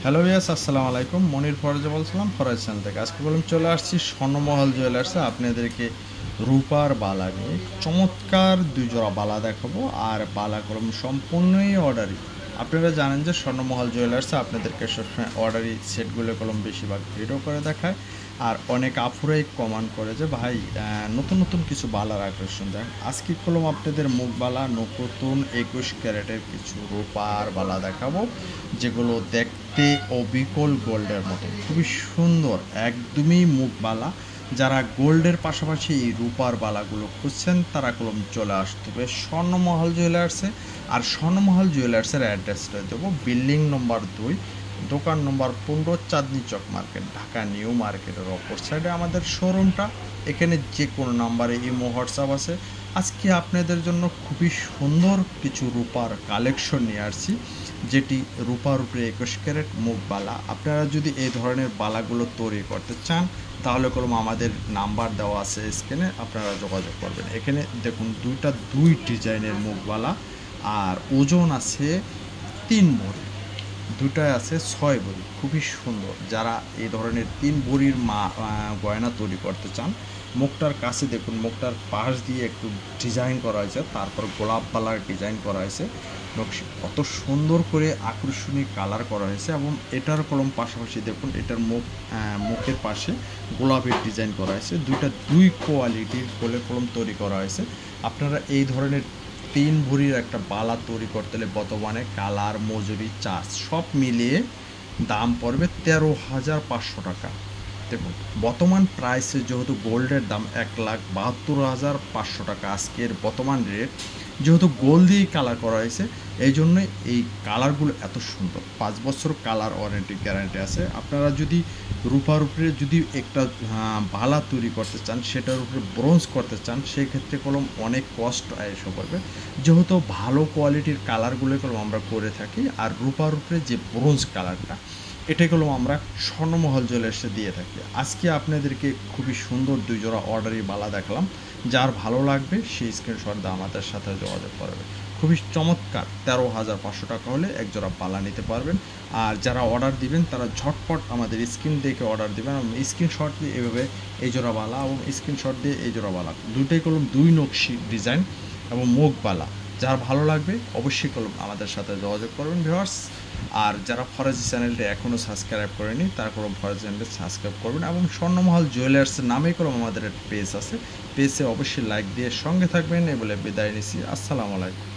Hello viewers, আসসালামু আলাইকুম। মনির ফরজে বলছিলাম ফরাজ চ্যানেল থেকে। আজকে বললাম চলে আসছি স্বর্ণমহল জুয়েলার্সে আপনাদেরকে রূপার বালা নিয়ে চমৎকার দুই জোড়া বালা দেখাবো। আর বালা কলম সম্পূর্ণই অর্ডারি। আপনারা জানেন যে স্বর্ণমহল জুয়েলার্সে আপনাদেরকে সবসময় অর্ডারি সেটগুলো কলম বেশিরভাগ ভিডিও করে দেখায়। আর অনেক আফুরাই কমেন্ট করে যে ভাই নতুন নতুন কিছু বালার আকর্ষণ দেয়। আজকে কলম আপনাদের মুখ বালা নতুন 21 ক্যারেটের কিছু রূপার বালা দেখাবো, যেগুলো দেখতে অবিকল গোল্ডের মতো, খুবই সুন্দর, একদমই মুখবালা। যারা গোল্ডের পাশাপাশি এই রূপার বালাগুলো খুঁজছেন তারা কলম চলে আসতে হবে স্বর্ণমহল জুয়েলার্সে। আর স্বর্ণমহল জুয়েলার্সের অ্যাড্রেসটা দেবো বিল্ডিং নম্বর 2, দোকান নম্বর 15, চাঁদনি চক মার্কেট, ঢাকা নিউ মার্কেটের অপর সাইডে আমাদের শোরুমটা। এখানে যে কোনো নাম্বারে ইমো হোয়াটসঅ্যাপ আছে। আজকে আপনাদের জন্য খুবই সুন্দর কিছু রূপার কালেকশন নিয়ে আসছি, যেটি রূপার উপরে 21 ক্যারেট মুখ বালা। আপনারা যদি এই ধরনের বালাগুলো তৈরি করতে চান তাহলে কলম আমাদের নাম্বার দেওয়া আছে স্ক্রিনে, আপনারা যোগাযোগ করবেন। এখানে দেখুন দুই ডিজাইনের মুখ বালা, আর ওজন আছে 3 ভরি, দুটায় আছে 6 ভরি, খুবই সুন্দর। যারা এই ধরনের 3 ভরির গয়না তৈরি করতে চান, মুখটার কাছে দেখুন, মুখটার পাশ দিয়ে একটু ডিজাইন করা হয়েছে, তারপর গোলাপ পালার ডিজাইন করা হয়েছে, নকশি কত সুন্দর করে আকর্ষণীয় কালার করা হয়েছে। এবং এটার কলম পাশাপাশি দেখুন, এটার মুখের পাশে গোলাপের ডিজাইন করা হয়েছে। দুই কোয়ালিটির কলম তৈরি করা হয়েছে। আপনারা এই ধরনের 3 ভরির একটা বালা তৈরি করতে হলে বর্তমানে কালার, মজুরি, চার্জ সব মিলিয়ে দাম পড়বে 13,500 টাকা। দেখুন বর্তমান প্রাইসে যেহেতু গোল্ডের দাম 1,72,500 টাকা, আজকের বর্তমান রেট, যেহেতু গোল্ড দিয়েই কালার করা হয়েছে, এই জন্যই এই কালারগুলো এত সুন্দর। 5 বছর কালার ওয়ারেন্টি গ্যারান্টি আছে। আপনারা যদি রূপার উপরে যদি একটা বালা তৈরি করতে চান, সেটার উপরে ব্রোঞ্জ করতে চান, সেই ক্ষেত্রে কলম অনেক কষ্ট এসে পড়বে। যেহেতু ভালো কোয়ালিটির কালারগুলো কলম আমরা করে থাকি, আর রূপার উপরে যে ব্রোঞ্জ কালারটা, এটাই কলম আমরা স্বর্ণমহল জুয়েলার্সে দিয়ে থাকি। আজকে আপনাদেরকে খুবই সুন্দর দুই জোড়া অর্ডারি বালা দেখালাম। যার ভালো লাগবে সেই স্ক্রিনশট দিয়ে আমাদের সাথে যোগাযোগ করবে। খুবই চমৎকার, 13,500 টাকা হলে এক জোড়া বালা নিতে পারবেন। আর যারা অর্ডার দিবেন তারা ঝটপট আমাদের স্ক্রিন দেখে অর্ডার দিবেন, এবং স্ক্রিনশট দিয়ে এভাবে এই জোড়া বালা এবং স্ক্রিনশট দিয়ে এই জোড়া বালা, দুটোই কলম দুই নকশি ডিজাইন এবং মুখ বালা। যার ভালো লাগবে অবশ্যই কলম আমাদের সাথে যোগাযোগ করবেন ভিউয়ার্স। আর যারা ফরাজি চ্যানেলটি এখনও সাবস্ক্রাইব করেনি তারা কলম ফরাজি চ্যানেলটি সাবস্ক্রাইব করবেন, এবং স্বর্ণমহল জুয়েলার্সের নামেই কলম আমাদের পেজ আছে, পেজে অবশ্যই লাইক দিয়ে সঙ্গে থাকবেন। এ বলে বিদায় নিচ্ছি। আসসালামু আলাইকুম।